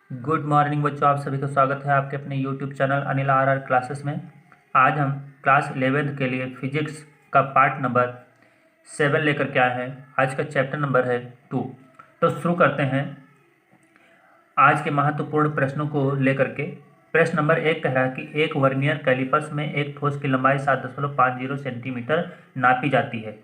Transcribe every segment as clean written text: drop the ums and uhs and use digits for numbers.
Good morning बच्चों, आप सभी का स्वागत है आपके अपने YouTube channel Anil R classes में। आज हम क्लास 11th के लिए फिजिक्स का पार्ट नंबर 7 लेकर के आए हैं। आज का चैप्टर नंबर है 2। तो शुरू करते हैं आज के महत्वपूर्ण प्रश्नों को लेकर के। प्रश्न नंबर 1 कह रहा है कि एक वर्नियर कैलिपर्स में एक ठोस की लंबाई 7.50 सेंटीमीटर नापी जाती है।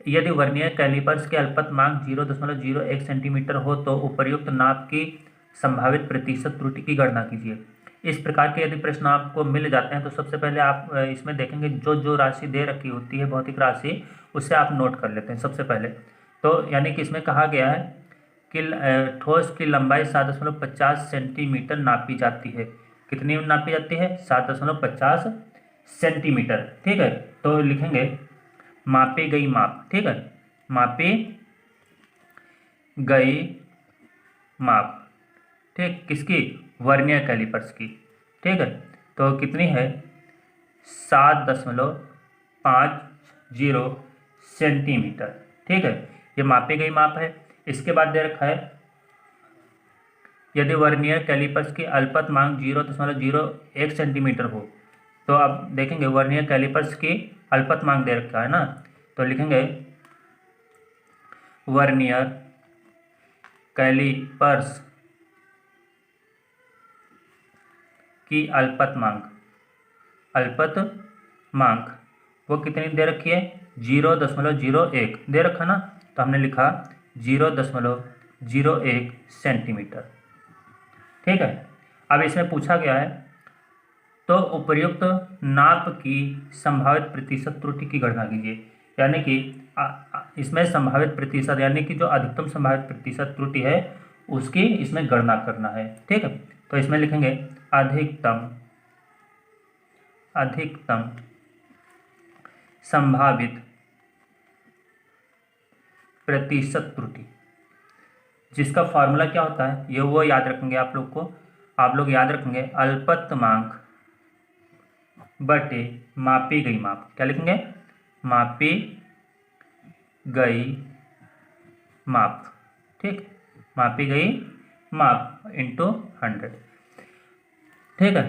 यदि वर्नियर कैलिपर्स के अल्पतमांक 0.01 सेंटीमीटर हो तो उपर्युक्त नाप की संभावित प्रतिशत त्रुटि की गणना कीजिए। इस प्रकार के यदि प्रश्न आपको मिल जाते हैं तो सबसे पहले आप इसमें देखेंगे जो जो राशि दे रखी होती है भौतिक राशि, उससे आप नोट कर लेते हैं सबसे पहले। तो यानी कि इसमें कहा गया है कि ठोस की लंबाई 7.50 सेंटीमीटर नापी जाती है। कितनी नापी जाती है? 7.50 सेंटीमीटर। ठीक है, तो लिखेंगे मापी गई माप। ठीक है, मापी गई माप। ठीक, किसकी? वर्नियर कैलिपर्स की। ठीक है, तो कितनी है? 7.50 सेंटीमीटर। ठीक है, ये मापी गई माप है। इसके बाद दे रखा है यदि वर्नियर कैलिपर्स की अल्पतमांक 0.01 सेंटीमीटर हो। तो अब देखेंगे वर्नियर कैलिपर्स की अल्पतमांक दे रखा है ना, तो लिखेंगे वर्नियर कैलिपर्स की अल्पतमांक वो कितनी दे रखी है? 0.01 दे रखा ना, तो हमने लिखा 0.01 सेंटीमीटर। ठीक है, अब इसमें पूछा गया है तो उपर्युक्त नाप की संभावित प्रतिशत त्रुटि की गणना कीजिए। यानी कि इसमें संभावित प्रतिशत यानी कि जो अधिकतम संभावित प्रतिशत त्रुटि है उसकी इसमें गणना करना है। ठीक है, तो इसमें लिखेंगे अधिकतम संभावित प्रतिशत त्रुटि, जिसका फॉर्मूला क्या होता है ये वो याद रखेंगे आप लोग याद रखेंगे अल्पतमांक बटे मापी गई माप। क्या लिखेंगे? मापी गई माप। ठीक, मापी गई माप इंटू 100। ठीक है,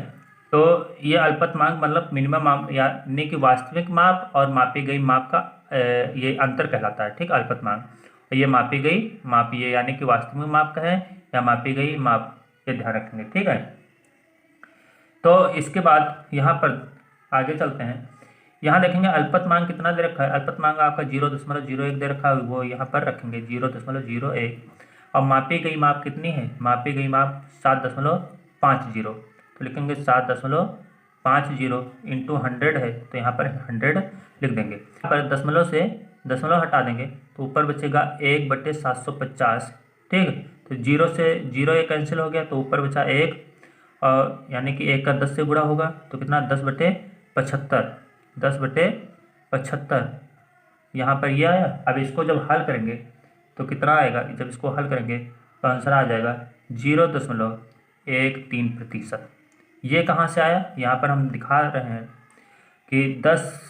तो ये अल्पतमांक मतलब मिनिमम माप यानी कि वास्तविक माप और मापी गई माप का ये अंतर कहलाता है। ठीक, अल्पतमांक। ये मापी गई माप ये यानी कि वास्तविक माप का है या मापी गई माप, ये ध्यान रखेंगे। ठीक है, तो इसके बाद यहाँ पर आगे चलते हैं। यहाँ देखेंगे अल्पतमांक कितना दे रखा है। अल्पतमांक आपका 0.01 दे रखा है, वो यहाँ पर रखेंगे 0.01। और मापी गई माप कितनी है? मापी गई माप 7.50। तो लिखेंगे 7.50 इंटू 100 है, तो यहाँ पर 100 लिख देंगे। यहाँ पर दशमलव से दशमलव हटा देंगे तो ऊपर बचेगा 1/750। ठीक है, तो 0 से 0 एक कैंसिल हो गया तो ऊपर बचा 1, और यानी कि 1 का 10 से गुणा होगा तो कितना? 10/75। 10/75 यहाँ पर ये आया। अब इसको जब हल करेंगे तो कितना आएगा? जब इसको हल करेंगे तो आंसर आ जाएगा 0.13%। ये कहाँ से आया? यहाँ पर हम दिखा रहे हैं कि 10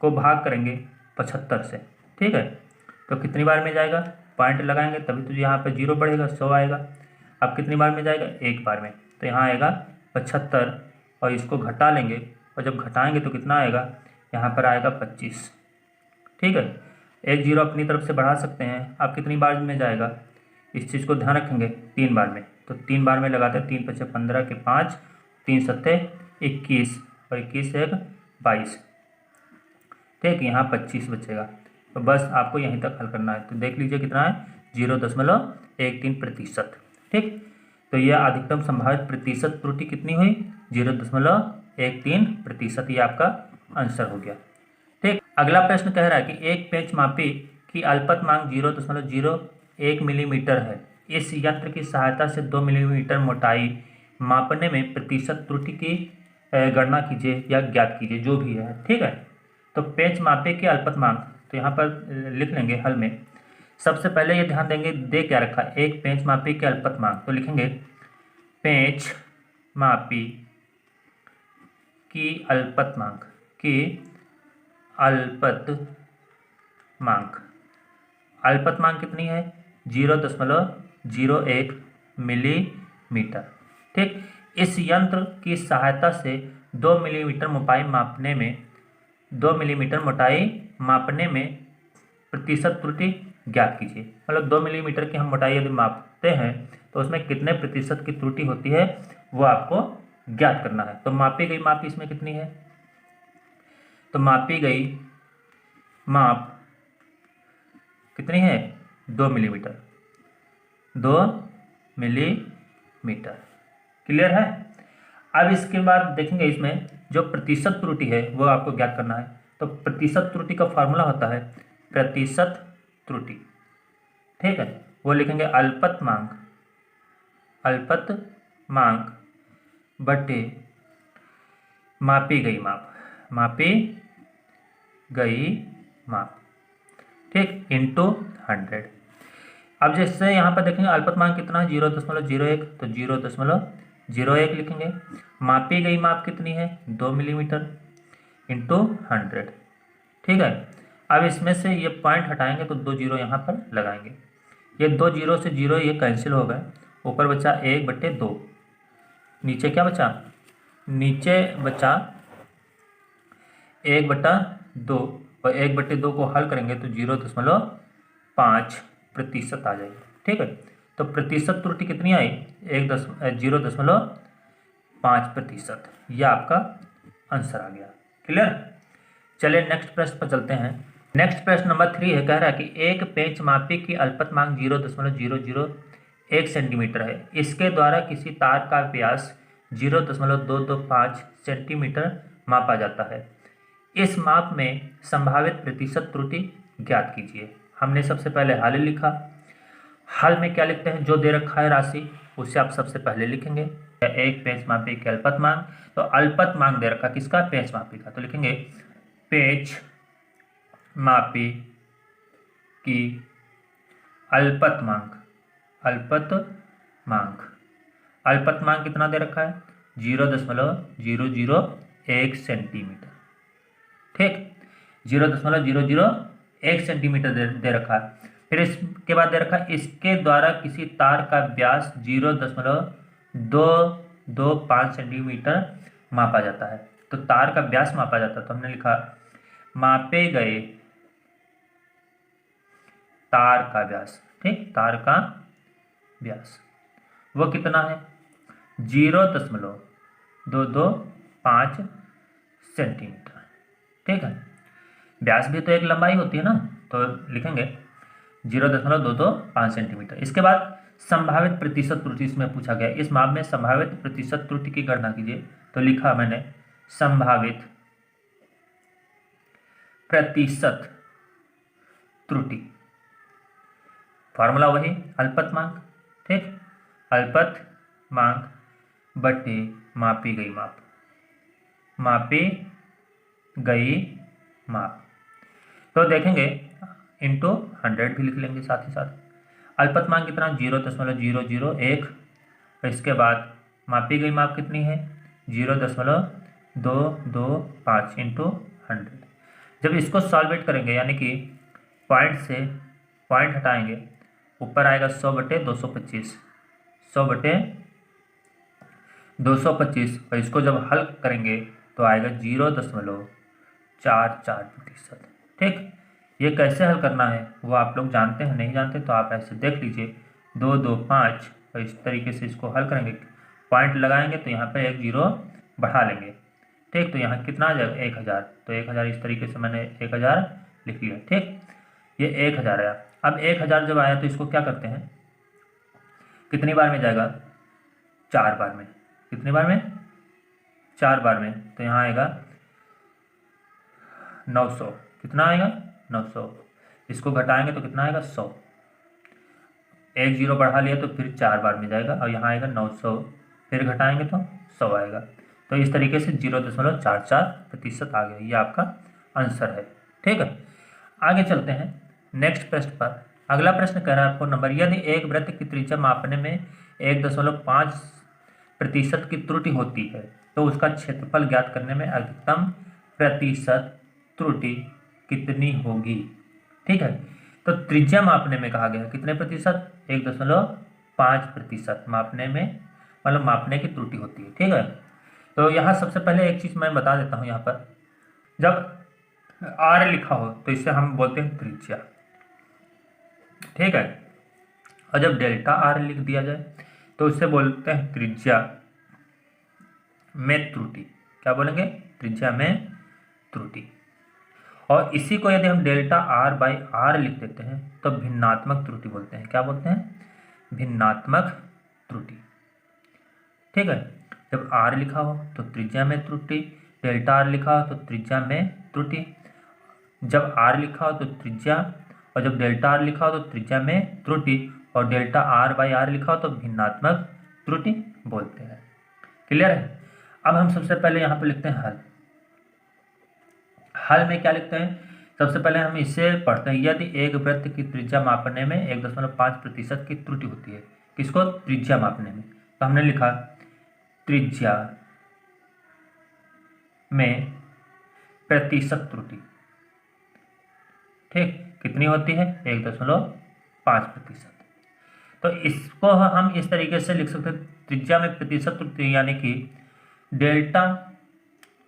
को भाग करेंगे 75 से। ठीक है, तो कितनी बार में जाएगा? पॉइंट लगाएंगे तभी तो यहाँ पर 0 बढ़ेगा, 100 आएगा। अब कितनी बार में जाएगा? एक बार में, तो यहाँ आएगा 75 और इसको घटा लेंगे और जब घटाएंगे तो कितना आएगा? यहाँ पर आएगा 25। ठीक है, एक 0 अपनी तरफ से बढ़ा सकते हैं। अब कितनी बार में जाएगा इस चीज़ को ध्यान रखेंगे? 3 बार में, तो 3 बार में लगाते हैं। 3 × 5 = 15 के 5, 3 × 7 = 21 और 21 से 1 = 22। ठीक, यहाँ 25 बचेगा। तो बस आपको यहीं तक हल करना है। तो देख लीजिए कितना है? 0.13%। ठीक, तो यह अधिकतम संभावित प्रतिशत त्रुटि कितनी हुई? 0.13%। ये आपका आंसर हो गया। ठीक, अगला प्रश्न कह रहा है कि एक पेंच मापी की अल्पतमांक 0.01 मिलीमीटर है। इस यंत्र की सहायता से 2 मिलीमीटर मोटाई मापने में प्रतिशत त्रुटि की गणना कीजिए या ज्ञात कीजिए, जो भी है। ठीक है, तो पेंच मापी की अल्पतमांक, तो यहाँ पर लिख लेंगे हल में। सबसे पहले ये ध्यान देंगे दे क्या रखा है? एक पेंच मापी की अल्पतमांक, तो लिखेंगे पेंच मापी की अल्पतमांक अल्पतमांक कितनी है? 0.01 मिलीमीटर। मीटर। ठीक, इस यंत्र की सहायता से 2 मिलीमीटर मोटाई में प्रतिशत त्रुटि ज्ञात कीजिए। मतलब 2 मिलीमीटर की हम मोटाई यदि मापते हैं तो उसमें कितने प्रतिशत की त्रुटि होती है वो आपको ज्ञात करना है। तो मापी गई माप इसमें कितनी है, तो मापी गई माप कितनी है, 2 मिलीमीटर, 2 मिलीमीटर। क्लियर है। अब इसके बाद देखेंगे इसमें जो प्रतिशत त्रुटि है वो आपको ज्ञात करना है। तो प्रतिशत त्रुटि का फॉर्मूला होता है प्रतिशत त्रुटि। ठीक है, वो लिखेंगे अल्पतमांक बटे मापी गई माप, ठीक, इंटू 100। अब जैसे यहाँ पर देखेंगे अल्पतमांक कितना है, 0.01, तो 0.01 लिखेंगे। मापी गई माप कितनी है, 2 मिलीमीटर इंटू 100। ठीक है, अब इसमें से ये पॉइंट हटाएंगे तो 2 जीरो यहाँ पर लगाएंगे। ये 2 जीरो से जीरो ये कैंसिल हो गए, ऊपर बचा 1/2, नीचे क्या बचा, नीचे बचा 1/2, और 1/2 को हल करेंगे तो 0.5% आ जाएगी। ठीक है, तो प्रतिशत त्रुटि कितनी आई, 0.5%। यह आपका आंसर आ गया। क्लियर। चलिए नेक्स्ट प्रश्न पर चलते हैं। नेक्स्ट प्रश्न नंबर 3 है, कह रहा है कि एक पेंच मापी की अल्पतमांक 0.001 सेंटीमीटर है। इसके द्वारा किसी तार का व्यास 0.225 सेंटीमीटर मापा जाता है। इस माप में संभावित प्रतिशत त्रुटि ज्ञात कीजिए। हमने सबसे पहले हल लिखा। हल में क्या लिखते हैं, जो दे रखा है राशि उसे आप सबसे पहले लिखेंगे। एक पेंच मापी की अल्पतमांक, तो अल्पतमांक दे रखा किसका, पेंच मापी का, तो लिखेंगे पेंच मापी की अल्पतमांक अल्पतमांक कितना दे रखा है, 0.001 सेंटीमीटर। ठीक, 0.001 सेंटीमीटर दे रखा है। फिर इसके बाद दे रखा है इसके द्वारा किसी तार का व्यास 0.225 सेंटीमीटर मापा जाता है। तो तार का व्यास मापा जाता है, तो हमने लिखा मापे गए तार का व्यास। ठीक, तार का व्यास वो कितना है, 0.225 सेंटीमीटर। ठीक है, व्यास भी तो एक लंबाई होती है ना, तो लिखेंगे 0.225 सेंटीमीटर। इसके बाद संभावित प्रतिशत त्रुटि इसमें पूछा गया, इस माप में संभावित प्रतिशत त्रुटि की गणना कीजिए। तो लिखा मैंने संभावित प्रतिशत त्रुटि, फॉर्मूला वही अल्पतमांक। ठीक, अल्पतमांक बटे मापी गई माप। तो देखेंगे इंटू 100 भी लिख लेंगे साथ ही साथ। अल्पतमांक कितना, 0.001, और इसके बाद मापी गई माप कितनी है, 0.225 इंटू 100। जब इसको सॉल्वेट करेंगे यानी कि पॉइंट से पॉइंट हटाएंगे, ऊपर आएगा 100/225, 100/225, और इसको जब हल करेंगे तो आएगा 0.44%। ठीक, ये कैसे हल करना है वो आप लोग जानते हैं, नहीं जानते तो आप ऐसे देख लीजिए, 2 2 5, और इस तरीके से इसको हल करेंगे, पॉइंट लगाएंगे तो यहाँ पे 1 जीरो बढ़ा लेंगे। ठीक, तो यहाँ कितना आ जाएगा, 1000, तो 1000 इस तरीके से मैंने 1000 लिख लिया। ठीक, ये 1000 आया। अब 1000 जब आया तो इसको क्या करते हैं, कितनी बार में जाएगा, 4 बार में। कितनी बार में, 4 बार में, तो यहाँ आएगा 900। कितना आएगा, 900। इसको घटाएंगे तो कितना आएगा, 100। 1 जीरो बढ़ा लिया तो फिर 4 बार में जाएगा, और यहाँ आएगा 900, फिर घटाएंगे तो 100 आएगा। तो इस तरीके से 0.44% आ गया। ये आपका आंसर है। ठीक है, आगे चलते हैं नेक्स्ट प्रश्न पर। अगला प्रश्न कह रहा है आपको नंबर, यदि एक वृत्त की त्रिज्या मापने में 1.5% की त्रुटि होती है तो उसका क्षेत्रफल ज्ञात करने में अधिकतम प्रतिशत त्रुटि कितनी होगी। ठीक है, तो त्रिज्या मापने में कहा गया कितने प्रतिशत, 1.5% मापने में मतलब मापने की त्रुटि होती है। ठीक है, तो यहाँ सबसे पहले एक चीज़ मैं बता देता हूँ। यहाँ पर जब आर लिखा हो तो इसे हम बोलते हैं त्रिज्या। ठीक है, और जब डेल्टा आर लिख दिया जाए तो उसे बोलते हैं त्रिज्या में त्रुटि। क्या बोलेंगे? त्रिज्या में त्रुटि। और इसी को यदि हम डेल्टा आर बाई आर लिख देते हैं तो भिन्नात्मक त्रुटि बोलते हैं। क्या बोलते हैं? भिन्नात्मक त्रुटि। ठीक है, जब आर लिखा हो तो त्रिज्या में त्रुटि, डेल्टा आर लिखा हो तो त्रिज्या में त्रुटि। जब आर लिखा हो तो त्रिज्या, और जब डेल्टा आर लिखा हो तो त्रिज्या में त्रुटि, और डेल्टा आर बाई आर लिखा हो तो भिन्नात्मक त्रुटि बोलते हैं। क्लियर है? अब हम सबसे पहले यहाँ पर लिखते हैं हल। हल में क्या लिखते हैं? सबसे पहले हम इसे पढ़ते हैं। यदि एक वृत्त की त्रिज्या मापने में 1.5% की त्रुटि होती है, किसको? त्रिज्या मापने में। तो हमने लिखा त्रिज्या में प्रतिशत त्रुटि। ठीक, कितनी होती है? 1.5%। तो इसको हम इस तरीके से लिख सकते हैं, त्रिज्या में प्रतिशत त्रुटि यानी कि डेल्टा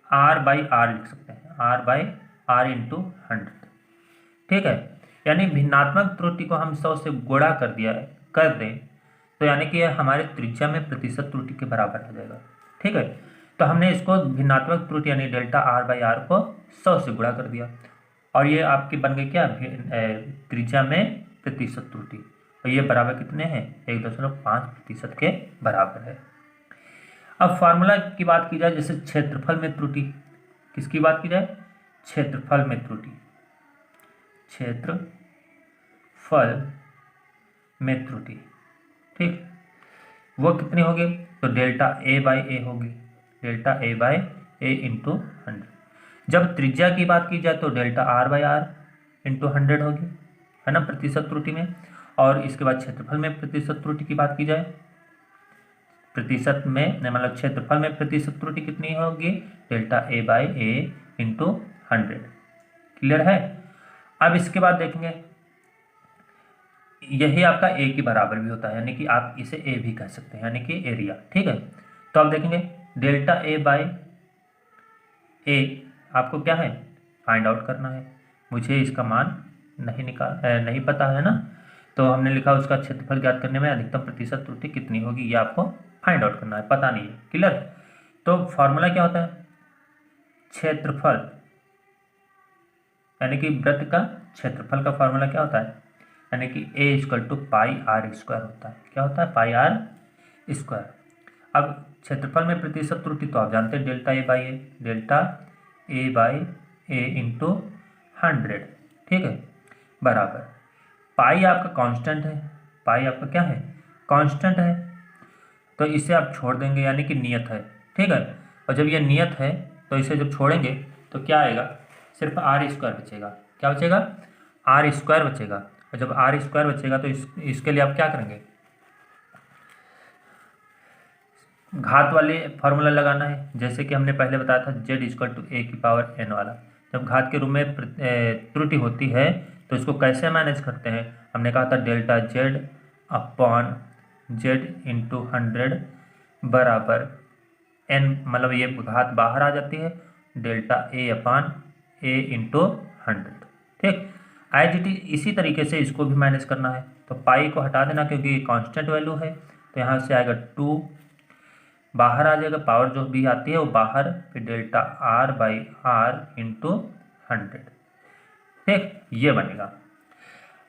आर बाई आर लिख सकते हैं, आर बाई आर इंटू 100। ठीक है, यानी भिन्नात्मक त्रुटि को हम 100 से गुणा कर दें तो यानी कि हमारे त्रिज्या में प्रतिशत त्रुटि के बराबर आ जाएगा। ठीक है, तो हमने इसको भिन्नात्मक त्रुटि यानी डेल्टा आर बाई आर को 100 से गुणा कर दिया, और ये आपकी बन गई क्या? त्रिज्या में प्रतिशत त्रुटि। और ये बराबर कितने हैं? 1.5% के बराबर है। अब फार्मूला की बात की जाए, जैसे क्षेत्रफल में त्रुटि। किसकी बात की जाए? क्षेत्रफल में त्रुटि। क्षेत्रफल में त्रुटि। ठीक, वो कितनी होगी? तो डेल्टा ए बाई ए होगी, delta A by A into 100। जब त्रिज्या की बात की जाए तो delta r by r into 100 होगी, है ना, प्रतिशत त्रुटि में। और इसके बाद क्षेत्रफल में प्रतिशत त्रुटि की बात की जाए, प्रतिशत में मतलब क्षेत्रफल में प्रतिशत त्रुटि कितनी होगी? Delta A by A into 100। Clear है? अब इसके बाद देखेंगे, यही आपका ए के बराबर भी होता है, यानी कि आप इसे ए भी कह सकते हैं, यानी कि एरिया। ठीक है, तो आप देखेंगे डेल्टा ए बाई ए आपको क्या है? फाइंड आउट करना है। मुझे इसका मान नहीं पता है ना, तो हमने लिखा उसका क्षेत्रफल ज्ञात करने में अधिकतम प्रतिशत त्रुटि कितनी होगी, ये आपको फाइंड आउट करना है, पता नहीं है। क्लियर? तो फॉर्मूला क्या होता है? क्षेत्रफल यानी कि वृत्त का क्षेत्रफल का फॉर्मूला क्या होता है? यानी कि A equal to pi r square होता है। क्या होता है? Pi r square. अब क्षेत्रफल में प्रतिशत त्रुटि तो आप जानते हैं, delta A by A, delta A by A into 100। ठीक है, बराबर पाई आपका कांस्टेंट है। पाई आपका क्या है? कांस्टेंट है, तो इसे आप छोड़ देंगे, यानी कि नियत है। ठीक है, और जब ये नियत है तो इसे जब छोड़ेंगे तो क्या आएगा? सिर्फ आर स्क्वायर बचेगा। क्या बचेगा? आर स्क्वायर बचेगा। और जब आर स्क्वायर बचेगा तो इसके लिए आप क्या करेंगे? घात वाले फॉर्मूला लगाना है, जैसे कि हमने पहले बताया था z इक्वल टू ए की पावर n वाला। जब घात के रूप में त्रुटि होती है तो इसको कैसे मैनेज करते हैं? हमने कहा था delta z upon z into 100 बराबर n, मतलब ये घात बाहर आ जाती है, delta a upon a into 100। ठीक, एज इट इज इसी तरीके से इसको भी मैनेज करना है। तो पाई को हटा देना क्योंकि ये कांस्टेंट वैल्यू है, तो यहाँ से आएगा 2, बाहर आ जाएगा, पावर जो भी आती है वो बाहर, फिर delta r by r into 100। ठीक, ये बनेगा।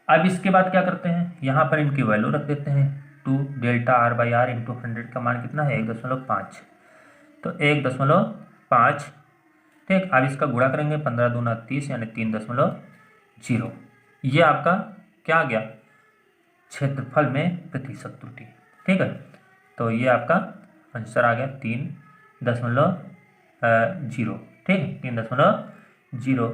अब इसके बाद क्या करते हैं? यहाँ पर इनकी वैल्यू रख देते हैं। 2 delta r by r into 100 का मान कितना है? 1.5, तो 1.5। ठीक, अब इसका गुणा करेंगे, 15 दूना 30 यानी 3.0। ये आपका क्या आ गया? क्षेत्रफल में प्रतिशत त्रुटि। ठीक है, तो ये आपका आंसर आ गया 3.0। ठीक, 3.0।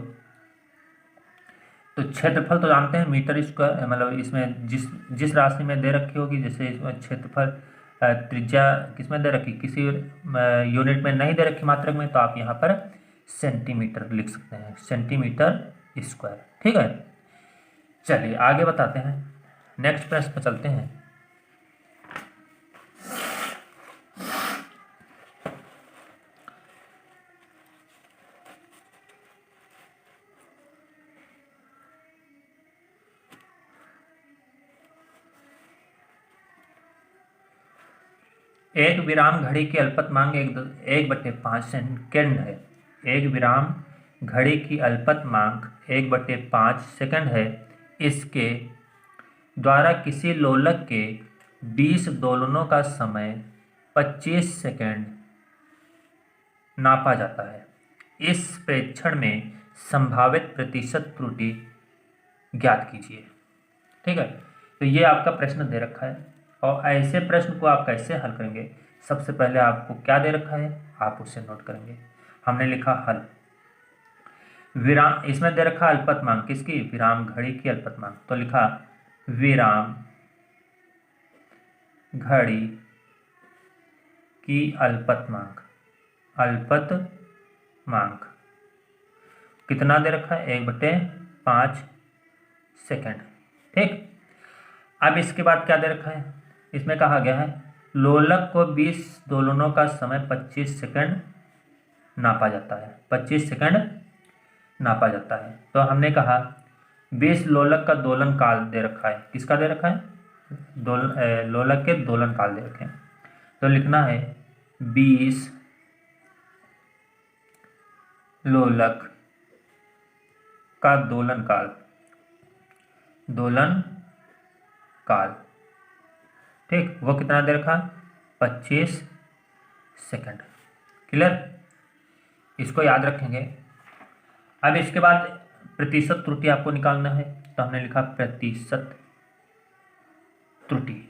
तो क्षेत्रफल तो जानते हैं मीटर स्क्वायर, मतलब इसमें जिस राशि में दे रखी होगी, जैसे इसमें क्षेत्रफल त्रिज्या किसमें दे रखी, किसी यूनिट में नहीं दे रखी मात्रक में, तो आप यहाँ पर सेंटीमीटर लिख सकते हैं, सेंटीमीटर स्क्वायर। ठीक है, चलिए आगे बताते हैं, नेक्स्ट प्रश्न पर चलते हैं। एक विराम घड़ी की अल्पतमांक 1/5 सेकंड है। एक विराम घड़ी की अल्पतमांक 1/5 सेकंड है। इसके द्वारा किसी लोलक के 20 दोलनों का समय 25 सेकंड नापा जाता है। इस प्रेक्षण में संभावित प्रतिशत त्रुटि ज्ञात कीजिए। ठीक है, तो ये आपका प्रश्न दे रखा है और ऐसे प्रश्न को आप कैसे हल करेंगे। सबसे पहले आपको क्या दे रखा है आप उसे नोट करेंगे। हमने लिखा हल, विराम इसमें दे रखा अल्पतमांक किसकी, विराम घड़ी की अल्पतमांक, तो लिखा विराम घड़ी की अल्पतमांक कितना दे रखा है 1/5 सेकंड। ठीक, अब इसके बाद क्या दे रखा है, इसमें कहा गया है लोलक को 20 दोलनों का समय 25 सेकंड नापा जाता है। 25 सेकंड नापा जाता है, तो हमने कहा 20 लोलक का दोलन काल दे रखा है। किसका दे रखा है, लोलक के दोलन काल दे रखे हैं। तो लिखना है 20 लोलक का दोलन काल। ठीक, वो कितना दे रखा 25 सेकंड। क्लियर, इसको याद रखेंगे। अब इसके बाद प्रतिशत त्रुटि आपको निकालना है, तो हमने लिखा प्रतिशत त्रुटि।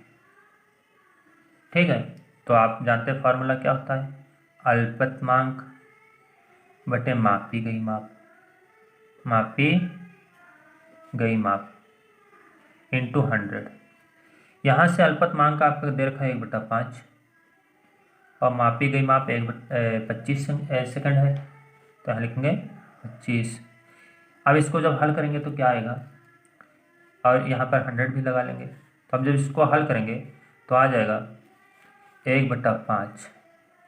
ठीक है, तो आप जानते हैं फॉर्मूला क्या होता है, अल्पतमांक बटे मापी गई माप इंटू 100। यहाँ से अल्पतमांक आपका दे रखा है 1/5 और मापी गई माप 25 सेकंड है, तो यहाँ लिखेंगे 25। अब इसको जब हल करेंगे तो क्या आएगा, और यहाँ पर 100 भी लगा लेंगे, तो अब जब इसको हल करेंगे तो आ जाएगा 1/5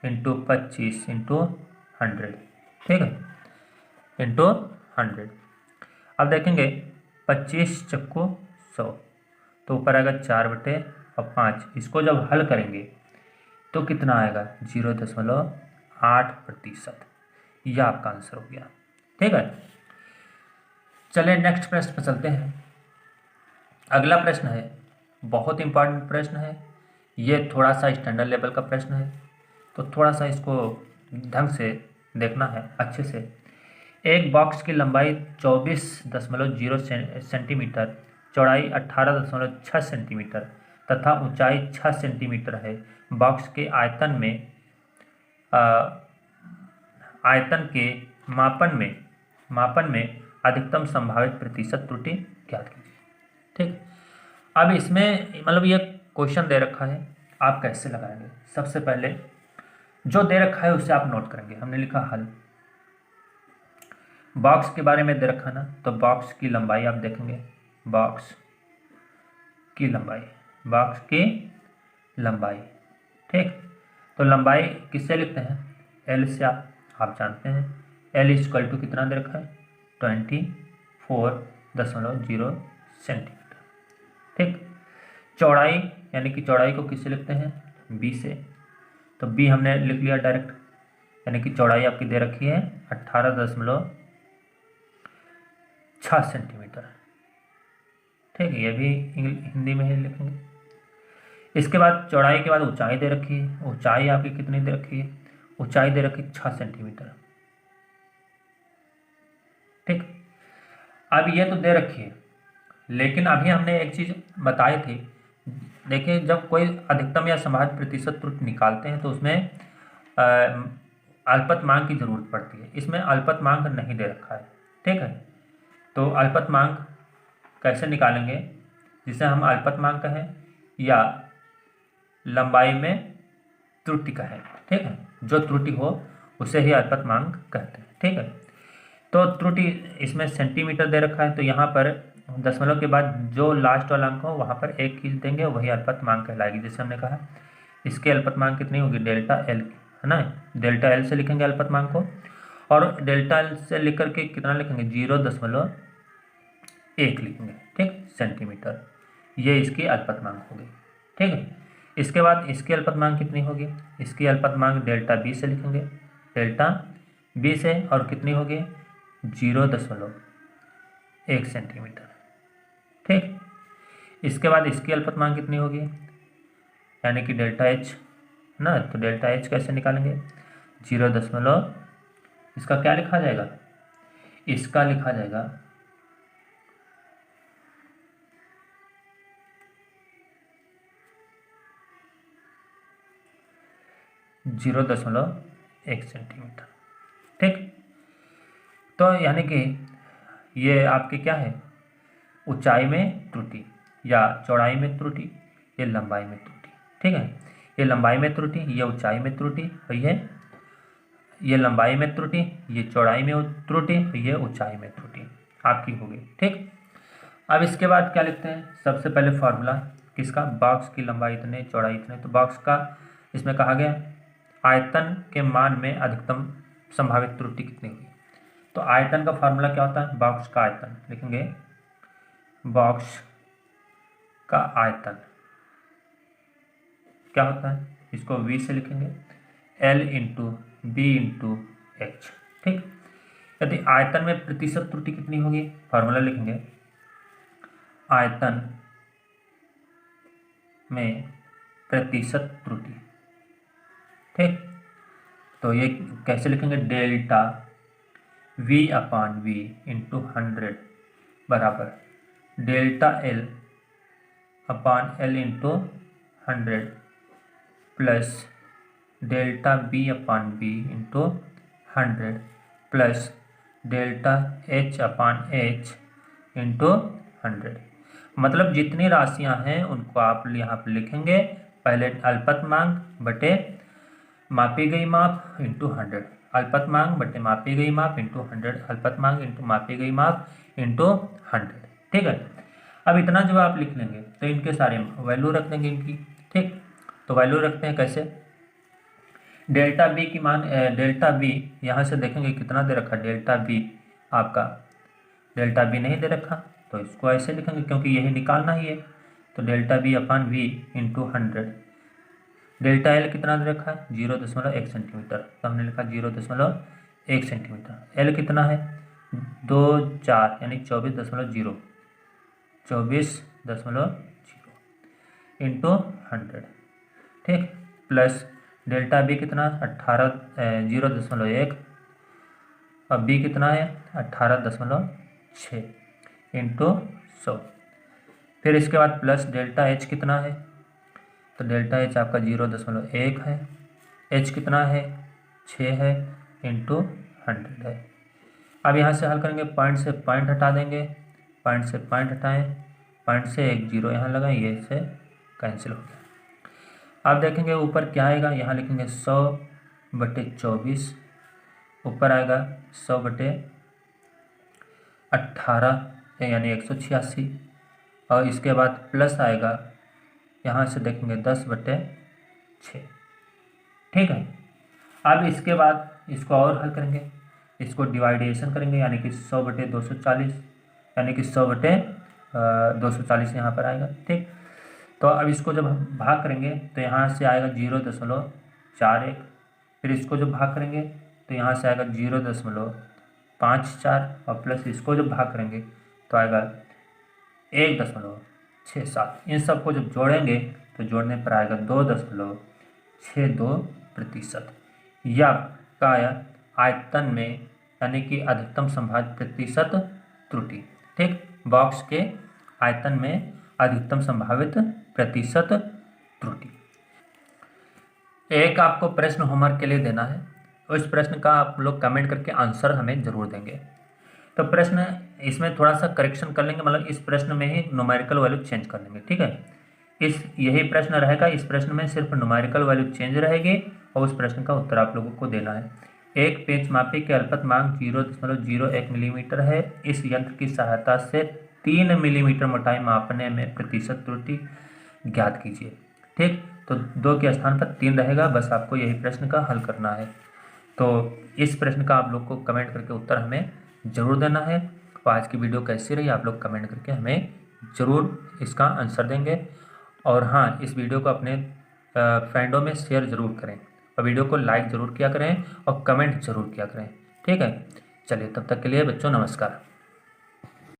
इंटू 25 इंटू 100। ठीक है, इंटू 100। अब देखेंगे 25 चक्कू 100, तो ऊपर आएगा 4/5। इसको जब हल करेंगे तो कितना आएगा 0.8%। यह आपका आंसर हो गया। ठीक है, चलिए नेक्स्ट प्रश्न पर चलते हैं। अगला प्रश्न है बहुत इंपॉर्टेंट प्रश्न है, ये थोड़ा सा स्टैंडर्ड लेवल का प्रश्न है, तो थोड़ा सा इसको ढंग से देखना है अच्छे से। एक बॉक्स की लंबाई 24.0 सेंटीमीटर, चौड़ाई 18.6 सेंटीमीटर तथा ऊंचाई 6 सेंटीमीटर है। बॉक्स के आयतन के मापन में अधिकतम संभावित प्रतिशत त्रुटि ज्ञात कीजिए। ठीक, अब इसमें मतलब ये क्वेश्चन दे रखा है, आप कैसे लगाएंगे। सबसे पहले जो दे रखा है उसे आप नोट करेंगे। हमने लिखा हल, बॉक्स के बारे में दे रखा ना, तो बॉक्स की लंबाई आप देखेंगे, बॉक्स की लंबाई। ठीक, तो लंबाई किससे लिखते हैं, एल से। आप जानते हैं एल इक्वल टू कितना दे रखा है 24.0 सेंटीमीटर। ठीक, चौड़ाई यानी कि चौड़ाई को किससे लिखते हैं बी से, तो बी हमने लिख लिया डायरेक्ट, यानी कि चौड़ाई आपकी दे रखी है 18.6 सेंटीमीटर। ठीक है, ये भी हिंदी में ही लिखेंगे। इसके बाद चौड़ाई के बाद ऊंचाई दे रखी है, ऊंचाई आपकी कितनी दे रखी है, ऊंचाई दे रखी 6 सेंटीमीटर। ठीक, अब ये तो दे रखी है, लेकिन अभी हमने एक चीज बताई थी। देखिए, जब कोई अधिकतम या संभावित प्रतिशत त्रुटि निकालते हैं तो उसमें अल्पतमांक की जरूरत पड़ती है। इसमें अल्पतमांक नहीं दे रखा है। ठीक है, तो अल्पतमांक कैसे निकालेंगे, जिसे हम अल्पतमांक कहें या लंबाई में त्रुटि कहें। ठीक है, जो त्रुटि हो उसे ही अल्पतमांक कहते हैं। ठीक है, तो त्रुटि इसमें सेंटीमीटर दे रखा है, तो यहाँ पर दशमलव के बाद जो लास्ट वाला अंक हो वहाँ पर एक चीज देंगे, वही अल्पतमांक कहलाएगी। जैसे हमने कहा इसके अल्पतमांक कितनी होगी डेल्टा एल, है ना, डेल्टा एल से लिखेंगे अल्पतमांक को, और डेल्टा एल से लिख करके कितना लिखेंगे 0.1 लिखेंगे। ठीक, सेंटीमीटर, ये इसकी अल्पतमांक हो गई। ठीक है, इसके बाद इसकी अल्पतमांक कितनी होगी, इसकी अल्पतमांक डेल्टा बी से लिखेंगे, डेल्टा बी से, और कितनी होगी 0.1 सेंटीमीटर। ठीक, इसके बाद इसकी अल्पतमांक कितनी होगी, यानी कि डेल्टा एच ना, तो डेल्टा एच कैसे निकालेंगे, 0. इसका क्या लिखा जाएगा, इसका लिखा जाएगा 0.1 सेंटीमीटर। ठीक, तो यानी कि ये आपकी क्या है, ऊंचाई में त्रुटि या चौड़ाई में त्रुटि, ये लंबाई में त्रुटि। ठीक है, ये लंबाई में त्रुटि, ये ऊंचाई में त्रुटि, और ये लंबाई में त्रुटि, ये चौड़ाई में त्रुटि, ये ऊंचाई में त्रुटि आपकी होगी। ठीक, अब इसके बाद क्या लिखते हैं, सबसे पहले फार्मूला किसका, बॉक्स की लंबाई इतने चौड़ाई इतने, तो बॉक्स का इसमें कहा गया आयतन के मान में अधिकतम संभावित त्रुटि कितनी होगी। तो आयतन का फार्मूला क्या होता है, बॉक्स का आयतन लिखेंगे, बॉक्स का आयतन क्या होता है, इसको v से लिखेंगे, L into b into h. ठीक, यदि आयतन में प्रतिशत त्रुटि कितनी होगी, फार्मूला लिखेंगे आयतन में प्रतिशत त्रुटि। ठीक, तो ये कैसे लिखेंगे, डेल्टा v/v इंटू 100 बराबर delta L/L into 100 plus delta b/b into 100 plus delta h/h into 100। मतलब जितनी राशियां हैं उनको आप यहाँ पर लिखेंगे, पहले अल्पतमांक बटे मापी गई माप इंटू 100, अल्पतमांक बटे मापी गई माप इंटू 100, अल्पतमांक इंटू मापी गई माप इंटू 100। ठीक है, अब इतना जब आप लिख लेंगे तो इनके सारे वैल्यू रख देंगे इनकी। ठीक, तो वैल्यू रखते हैं कैसे, डेल्टा बी की मान, डेल्टा बी यहाँ से देखेंगे कितना दे रखा, डेल्टा बी आपका, डेल्टा बी नहीं दे रखा तो इसको ऐसे लिखेंगे क्योंकि यही निकालना ही है, तो delta b/v into 100। Delta L कितना दे रखा है, 0.1 सेंटीमीटर, तो हमने लिखा 0.1 सेंटीमीटर। एल कितना है 24 यानी 24.0 इंटू 100। ठीक, प्लस डेल्टा बी कितना 0.1 और बी कितना है 18.6 इंटू 100। फिर इसके बाद प्लस डेल्टा एच कितना है, तो डेल्टा एच आपका 0.1 है, एच कितना है 6 है इंटू 100 है। अब यहाँ से हल करेंगे, पॉइंट से पॉइंट हटा देंगे, पॉइंट से पॉइंट हटाएं, पॉइंट से एक जीरो यहाँ लगाएं, ये से कैंसिल हो गया। अब देखेंगे ऊपर क्या आएगा, यहाँ लिखेंगे 100/24, ऊपर आएगा 100/18 यानी 186, और इसके बाद प्लस आएगा, यहाँ से देखेंगे 10/6। ठीक है, अब इसके बाद इसको और हल करेंगे, इसको डिवाइडेशन करेंगे यानी कि 100/240 यानी कि 100/240 यहाँ पर आएगा। ठीक, तो अब इसको जब हम भाग करेंगे तो यहाँ से आएगा 0.41, फिर इसको जब भाग करेंगे तो यहाँ से आएगा 0.54 और प्लस इसको जब भाग करेंगे तो आएगा 1.67। इन सबको जब जोड़ेंगे तो जोड़ने पर आएगा 2.62%। यह आपका आया आयतन में यानी कि अधिकतम संभावित प्रतिशत त्रुटि। ठीक, बॉक्स के आयतन में अधिकतम संभावित प्रतिशत त्रुटि। एक आपको प्रश्न होमवर्क के लिए देना है, उस प्रश्न का आप लोग कमेंट करके आंसर हमें जरूर देंगे। तो प्रश्न इसमें थोड़ा सा करेक्शन कर लेंगे, मतलब इस प्रश्न में ही न्यूमेरिकल वैल्यू चेंज कर लेंगे। ठीक है, यही प्रश्न रहेगा, इस प्रश्न में सिर्फ न्यूमेरिकल वैल्यू चेंज रहेगी और उस प्रश्न का उत्तर आप लोगों को देना है। एक पेंच मापी के अल्पतमांक 0.01 मिलीमीटर है, इस यंत्र की सहायता से 3 मिलीमीटर मोटाई मापने में प्रतिशत त्रुटि ज्ञात कीजिए। ठीक, तो 2 के स्थान पर 3 रहेगा, बस आपको यही प्रश्न का हल करना है। तो इस प्रश्न का आप लोग को कमेंट करके उत्तर हमें ज़रूर देना है। और आज की वीडियो कैसी रही आप लोग कमेंट करके हमें ज़रूर इसका आंसर देंगे। और हाँ, इस वीडियो को अपने फ्रेंडों में शेयर ज़रूर करें और वीडियो को लाइक ज़रूर किया करें और कमेंट ज़रूर किया करें। ठीक है, चलिए तब तक के लिए बच्चों नमस्कार।